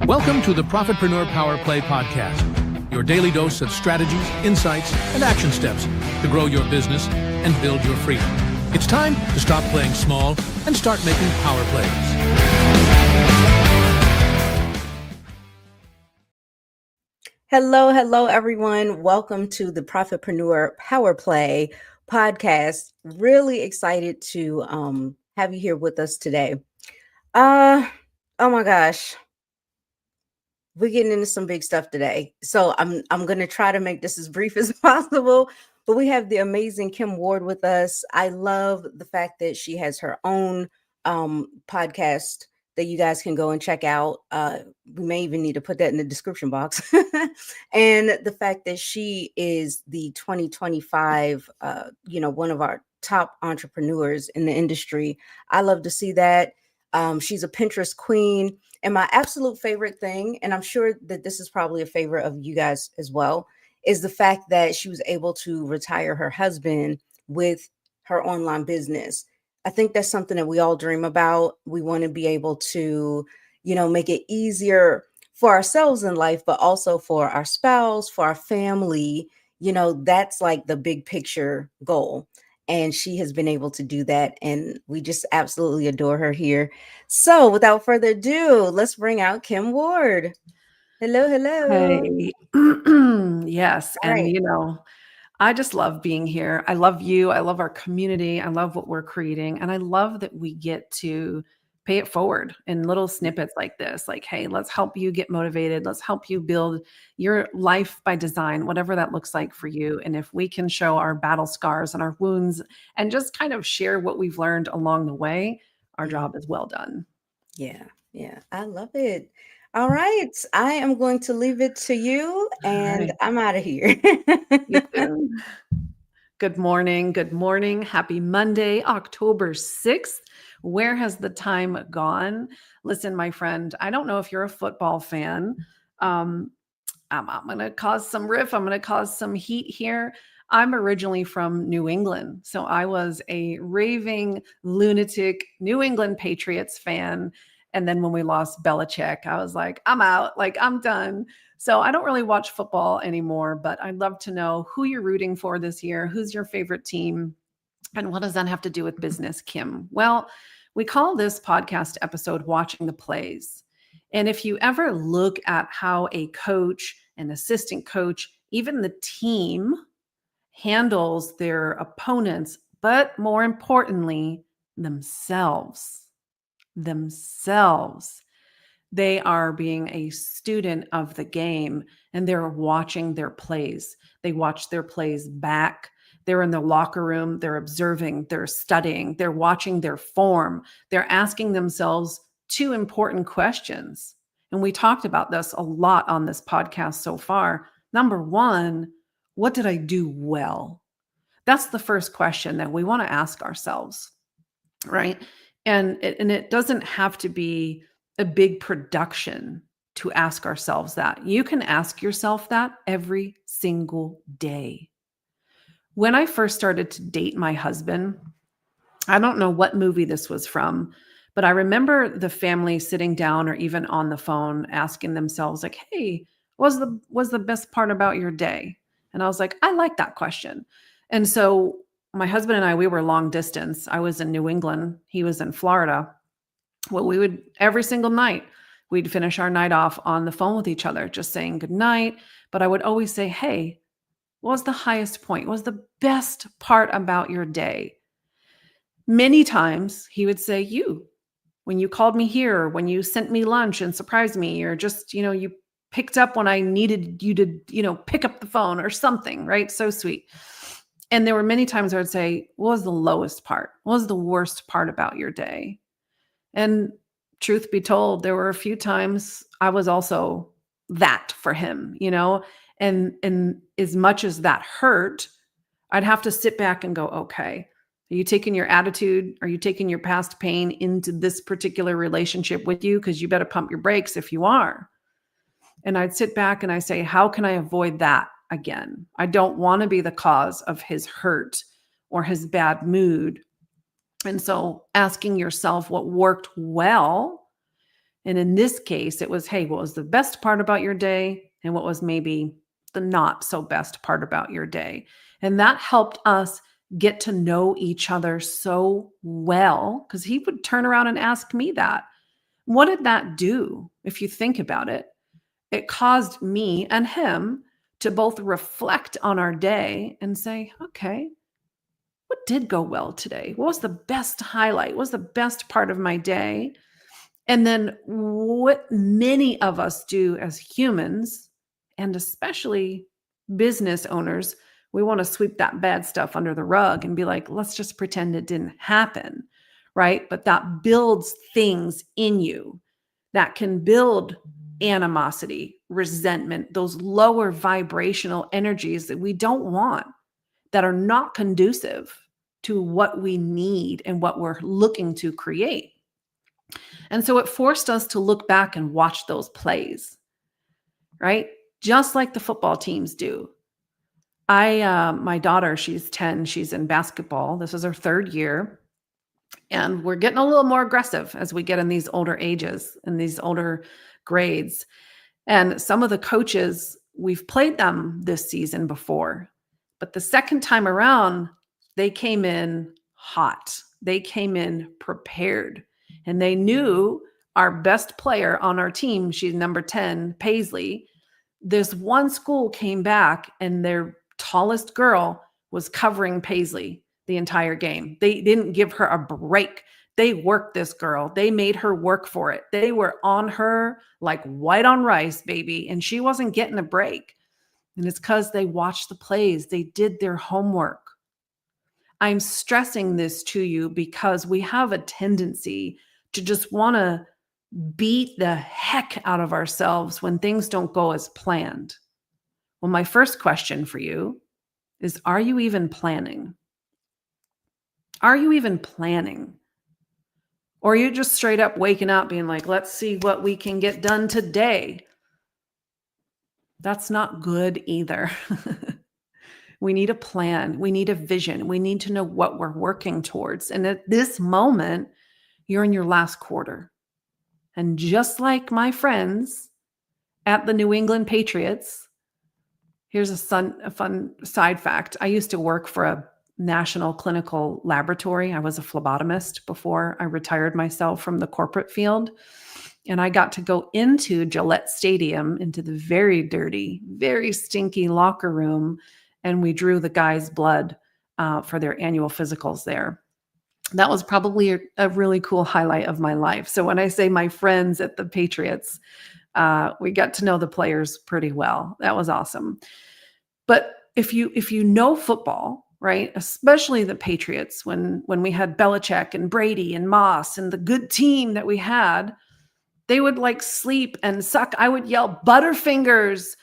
Welcome to the Profitpreneur Power Play Podcast, your daily dose of strategies, insights, and action steps to grow your business and build your freedom. It's time to stop playing small and start making power plays. Hello, everyone. Welcome to the Profitpreneur Power Play Podcast. Really excited to have you here with us today. Oh my gosh. We're getting into some big stuff today. So I'm going to try to make this as brief as possible, but we have the amazing Kim Ward with us. I love the fact that she has her own podcast that you guys can go and check out. We may even need to put that in the description box. And the fact that she is the 2025, one of our top entrepreneurs in the industry. I love to see that. She's a Pinterest queen. And my absolute favorite thing, and I'm sure that this is probably a favorite of you guys as well, is the fact that she was able to retire her husband with her online business. I think that's something that we all dream about. We want to be able to, make it easier for ourselves in life, but also for our spouse, for our family. That's like the big picture goal. And she has been able to do that. And we just absolutely adore her here. So without further ado, let's bring out Kim Ward. Hello. Hey. Yes. All right. I just love being here. I love you. I love our community. I love what we're creating. And I love that we get to pay it forward in little snippets like this. Like, hey, let's help you get motivated. Let's help you build your life by design, whatever that looks like for you. And if we can show our battle scars and our wounds and just kind of share what we've learned along the way, our job is well done. Yeah. I love it. All right. I am going to leave it to you and Right. I'm out of here. You too. Good morning. Happy Monday, October 6th. Where has the time gone? Listen, my friend, I don't know if you're a football fan. I'm going to cause some riff. I'm going to cause some heat here. I'm originally from New England. So I was a raving lunatic New England Patriots fan. And then when we lost Belichick, I was like, I'm out, I'm done. So I don't really watch football anymore, but I'd love to know who you're rooting for this year. Who's your favorite team? And what does that have to do with business, Kim? Well, we call this podcast episode Watching the Plays. And if you ever look at how a coach, an assistant coach, even the team handles their opponents, but more importantly, themselves, they are being a student of the game and they're watching their plays. They watch their plays back. They're in the locker room. They're observing, they're studying, they're watching their form. They're asking themselves two important questions. And we talked about this a lot on this podcast so far. Number one, what did I do well? That's the first question that we want to ask ourselves, right? And it doesn't have to be a big production to ask ourselves that. You can ask yourself that every single day. When I first started to date my husband, I don't know what movie this was from, but I remember the family sitting down or even on the phone asking themselves like, hey, what was the best part about your day? And I was like, I like that question. And so my husband and I, we were long distance. I was in New England. He was in Florida. Well, we would every single night, we'd finish our night off on the phone with each other, just saying good night. But I would always say, hey, what was the highest point? What was the best part about your day? Many times he would say, when you called me here, when you sent me lunch and surprised me, or just, you picked up when I needed you to, pick up the phone or something, right? So sweet. And there were many times I would say, what was the lowest part? What was the worst part about your day? And truth be told, there were a few times I was also that for him, and as much as that hurt, I'd have to sit back and go, okay, are you taking your attitude? Are you taking your past pain into this particular relationship with you? Because you better pump your brakes if you are. And I'd sit back and I say, how can I avoid that again? I don't want to be the cause of his hurt or his bad mood. And so asking yourself what worked well And in this case, it was, hey, what was the best part about your day? And what was maybe the not so best part about your day? And that helped us get to know each other so well, because he would turn around and ask me that. What did that do? If you think about it, it caused me and him to both reflect on our day and say, okay, what did go well today? What was the best highlight? What was the best part of my day? And then what many of us do as humans, and especially business owners, we want to sweep that bad stuff under the rug and be like, let's just pretend it didn't happen, right? But that builds things in you that can build animosity, resentment, those lower vibrational energies that we don't want, that are not conducive to what we need and what we're looking to create. And so it forced us to look back and watch those plays, right? Just like the football teams do. My daughter, she's 10, she's in basketball. This is her 3rd year. And we're getting a little more aggressive as we get in these older ages and these older grades. And some of the coaches, we've played them this season before, but the second time around, they came in hot. They came in prepared, and they knew our best player on our team, she's number 10, Paisley. This one school came back and their tallest girl was covering Paisley the entire game. They didn't give her a break. They worked this girl. They made her work for it. They were on her like white on rice, baby. And she wasn't getting a break. And it's because they watched the plays. They did their homework. I'm stressing this to you because we have a tendency to just want to beat the heck out of ourselves when things don't go as planned. Well, my first question for you is, are you even planning? Are you even planning? Or are you just straight up waking up being like, let's see what we can get done today? That's not good either. We need a plan. We need a vision. We need to know what we're working towards. And at this moment, you're in your last quarter. And just like my friends at the New England Patriots, here's a fun side fact. I used to work for a national clinical laboratory. I was a phlebotomist before I retired myself from the corporate field. And I got to go into Gillette Stadium, into the very dirty, very stinky locker room. And we drew the guys' blood for their annual physicals there. That was probably a really cool highlight of my life. So when I say my friends at the Patriots, we got to know the players pretty well. That was awesome. But if you know football, right, especially the Patriots, when we had Belichick and Brady and Moss and the good team that we had, they would like sleep and suck. I would yell Butterfingers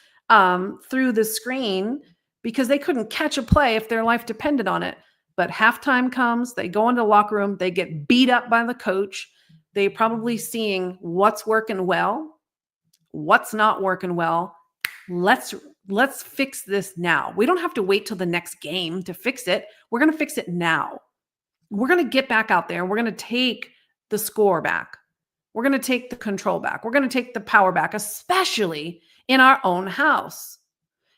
through the screen because they couldn't catch a play if their life depended on it. But halftime comes, they go into the locker room, they get beat up by the coach. They probably seeing what's working well, what's not working well. Let's fix this now. We don't have to wait till the next game to fix it. We're going to fix it now. We're going to get back out there. We're going to take the score back. We're going to take the control back. We're going to take the power back, especially in our own house.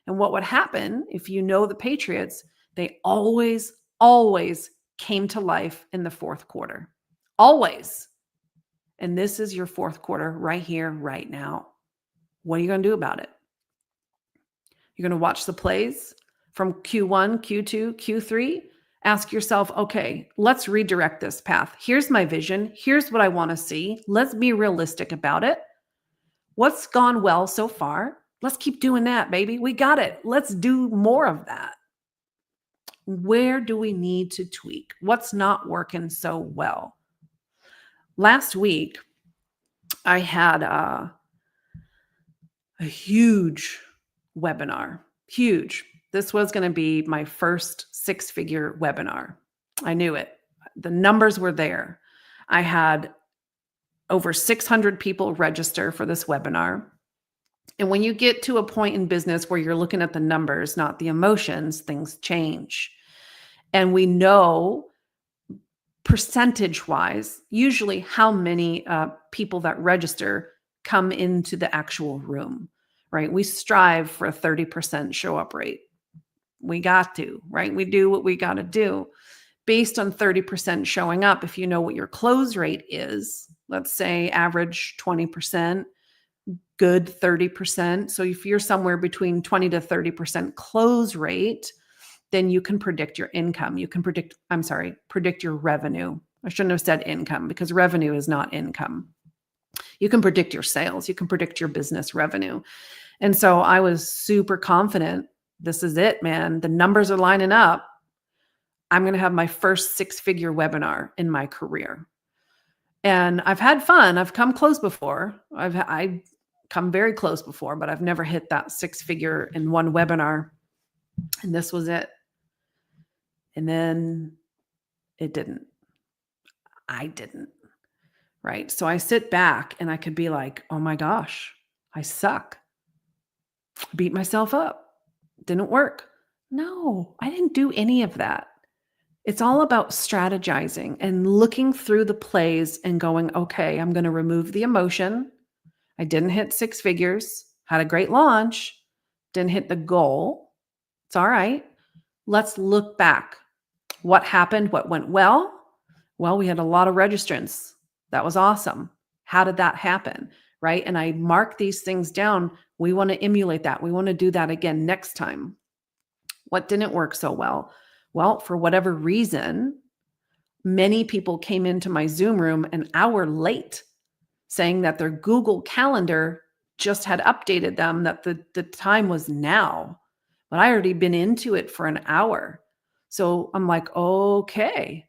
And what would happen if you know the Patriots, they always came to life in the fourth quarter. Always. And this is your fourth quarter right here, right now. What are you going to do about it? You're going to watch the plays from Q1, Q2, Q3. Ask yourself, okay, let's redirect this path. Here's my vision. Here's what I want to see. Let's be realistic about it. What's gone well so far? Let's keep doing that, baby. We got it. Let's do more of that. Where do we need to tweak? What's not working so well? Last week, I had a huge webinar. Huge. This was going to be my first 6-figure webinar. I knew it. The numbers were there. I had over 600 people register for this webinar. And when you get to a point in business where you're looking at the numbers, not the emotions, things change. And we know percentage wise, usually how many people that register come into the actual room, right? We strive for a 30% show up rate. We got to, right? We do what we got to do. Based on 30% showing up, if you know what your close rate is, let's say average 20%, good 30%. So if you're somewhere between 20 to 30% close rate, then you can predict your income. You can predict your revenue. I shouldn't have said income because revenue is not income. You can predict your sales. You can predict your business revenue. And so I was super confident. This is it, man. The numbers are lining up. I'm going to have my first 6-figure webinar in my career. And I've had fun. I've come close before. I've come very close before, but I've never hit that 6-figure in one webinar. And this was it. And then it didn't. I didn't. Right. So I sit back and I could be like, oh my gosh, I suck. Beat myself up. Didn't work. No, I didn't do any of that. It's all about strategizing and looking through the plays and going, okay, I'm going to remove the emotion. I didn't hit 6 figures, had a great launch, didn't hit the goal. It's all right. Let's look back. What happened? What went well? Well, we had a lot of registrants. That was awesome. How did that happen? Right? And I mark these things down. We want to emulate that. We want to do that again next time. What didn't work so well? Well, for whatever reason, many people came into my Zoom room an hour late saying that their Google Calendar just had updated them that the time was now. But I already been into it for an hour. So I'm like, okay,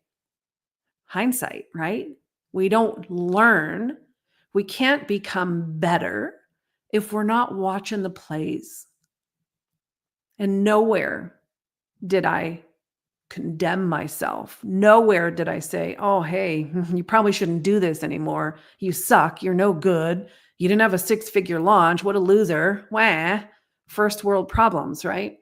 hindsight, right? We don't learn. We can't become better if we're not watching the plays. And nowhere did I condemn myself. Nowhere did I say, oh, hey, you probably shouldn't do this anymore. You suck. You're no good. You didn't have a 6-figure launch. What a loser. Wah. First world problems, right?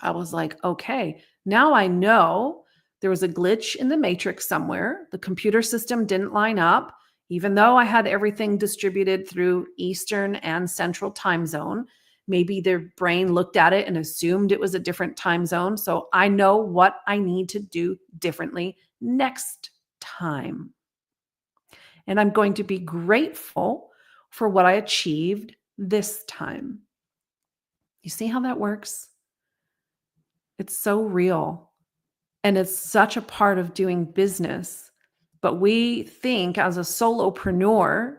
I was like, okay, now I know there was a glitch in the matrix somewhere. The computer system didn't line up, even though I had everything distributed through Eastern and Central time zone. Maybe their brain looked at it and assumed it was a different time zone. So I know what I need to do differently next time. And I'm going to be grateful for what I achieved this time. You see how that works? It's so real. And it's such a part of doing business. But we think as a solopreneur,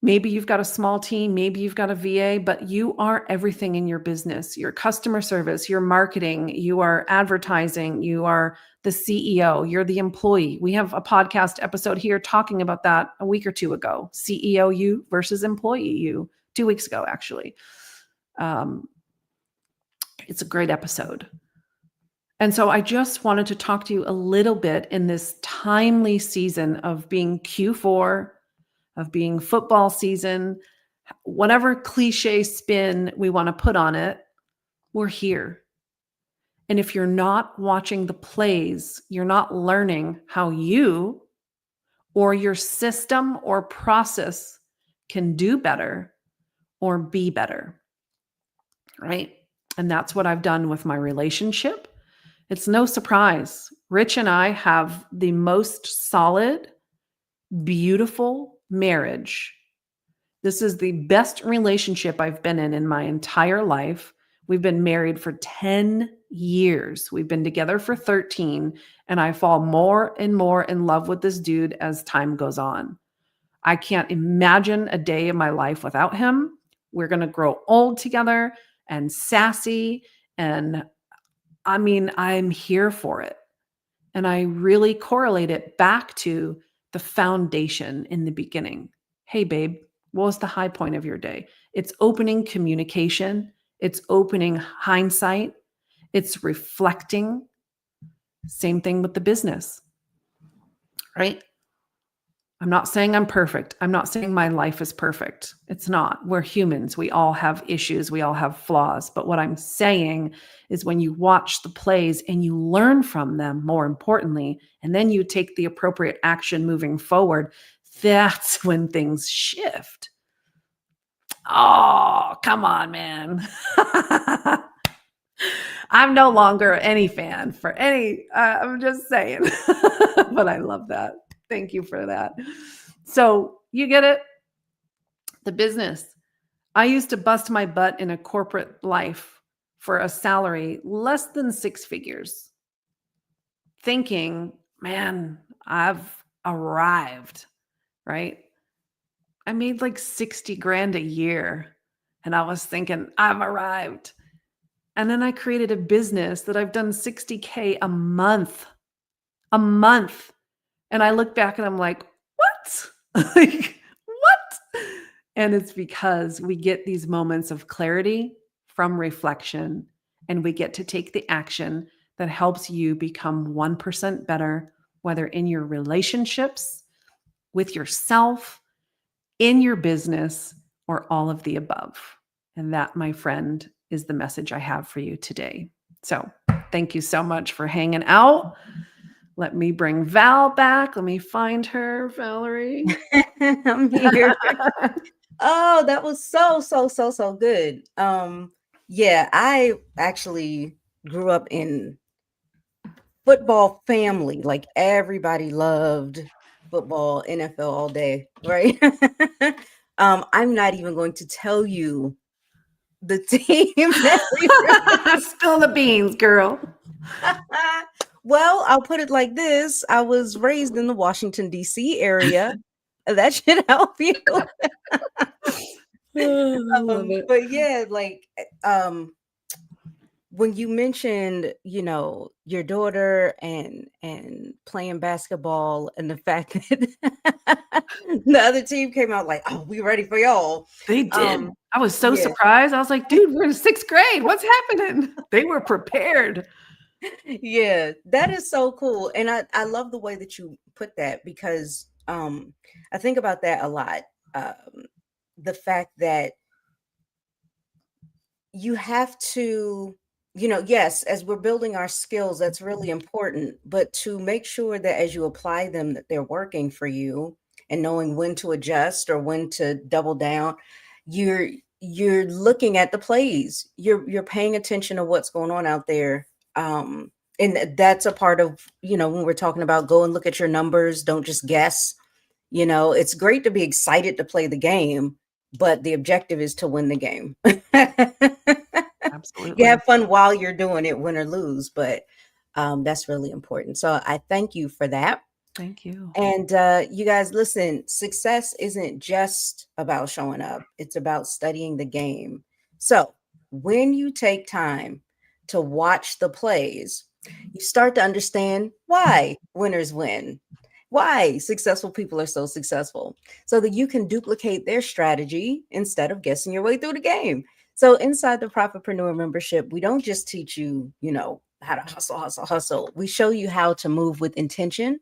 maybe you've got a small team, maybe you've got a VA, but you are everything in your business. Your customer service, your marketing, you are advertising, you are the CEO, you're the employee. We have a podcast episode here talking about that a week or two ago. CEO you versus employee you, 2 weeks ago, actually. It's a great episode. And so I just wanted to talk to you a little bit in this timely season of being Q4, of being football season, whatever cliche spin we want to put on it, we're here. And if you're not watching the plays, you're not learning how you or your system or process can do better or be better, right? And that's what I've done with my relationship. It's no surprise. Rich and I have the most solid, beautiful marriage. This is the best relationship I've been in my entire life. We've been married for 10 years. We've been together for 13, and I fall more and more in love with this dude as time goes on. I can't imagine a day in my life without him. We're going to grow old together and sassy, and I mean, I'm here for it. And I really correlate it back to the foundation in the beginning. Hey, babe, what was the high point of your day? It's opening communication. It's opening hindsight. It's reflecting. Same thing with the business, right? I'm not saying I'm perfect. I'm not saying my life is perfect. It's not. We're humans. We all have issues. We all have flaws. But what I'm saying is when you watch the plays and you learn from them, more importantly, and then you take the appropriate action moving forward, that's when things shift. Oh, come on, man. I'm no longer any fan for any, I'm just saying, but I love that. Thank you for that. So you get it? The business. I used to bust my butt in a corporate life for a salary less than 6 figures, thinking, man, I've arrived, right? I made like 60 grand a year. And I was thinking, I've arrived. And then I created a business that I've done 60K a month. And I look back and I'm like, what? Like, what? And it's because we get these moments of clarity from reflection, and we get to take the action that helps you become 1% better, whether in your relationships, with yourself, in your business, or all of the above. And that, my friend, is the message I have for you today. So thank you so much for hanging out. Let me bring Val back. Let me find her, Valerie. I'm here. Oh, that was so good. Yeah, I actually grew up in football family. Like everybody loved football, NFL all day, right? I'm not even going to tell you the team that we Spill the beans, girl. Well, I'll put it like this. I was raised in the Washington, D.C. area. That should help you. I love it. But yeah, like when you mentioned, your daughter and playing basketball, and the fact that the other team came out like, oh, we ready for y'all. They did. I was so yeah. surprised. I was like, dude, we're in 6th grade. What's happening? They were prepared. Yeah, that is so cool. And I love the way that you put that, because I think about that a lot. The fact that you have to, yes, as we're building our skills, that's really important, but to make sure that as you apply them, that they're working for you, and knowing when to adjust or when to double down. You're looking at the plays, you're paying attention to what's going on out there. And that's a part of, when we're talking about go and look at your numbers, don't just guess. It's great to be excited to play the game, but the objective is to win the game. Absolutely. You have fun while you're doing it, win or lose, but that's really important. So I thank you for that. Thank you. And you guys, listen, success isn't just about showing up. It's about studying the game. So when you take time to watch the plays, you start to understand why winners win, why successful people are so successful, so that you can duplicate their strategy instead of guessing your way through the game. So inside the Profitpreneur membership, we don't just teach you, how to hustle. We show you how to move with intention,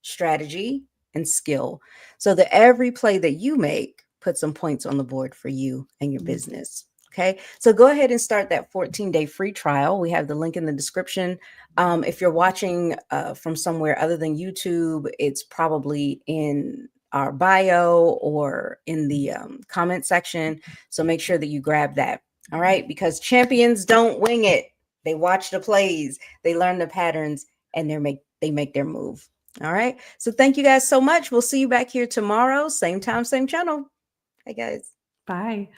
strategy, and skill, so that every play that you make puts some points on the board for you and your business. Okay, so go ahead and start that 14-day free trial. We have the link in the description. If you're watching from somewhere other than YouTube, it's probably in our bio or in the comment section. So make sure that you grab that. All right, because champions don't wing it. They watch the plays, they learn the patterns, and they make their move. All right. So thank you guys so much. We'll see you back here tomorrow. Same time, same channel. Hey guys. Bye.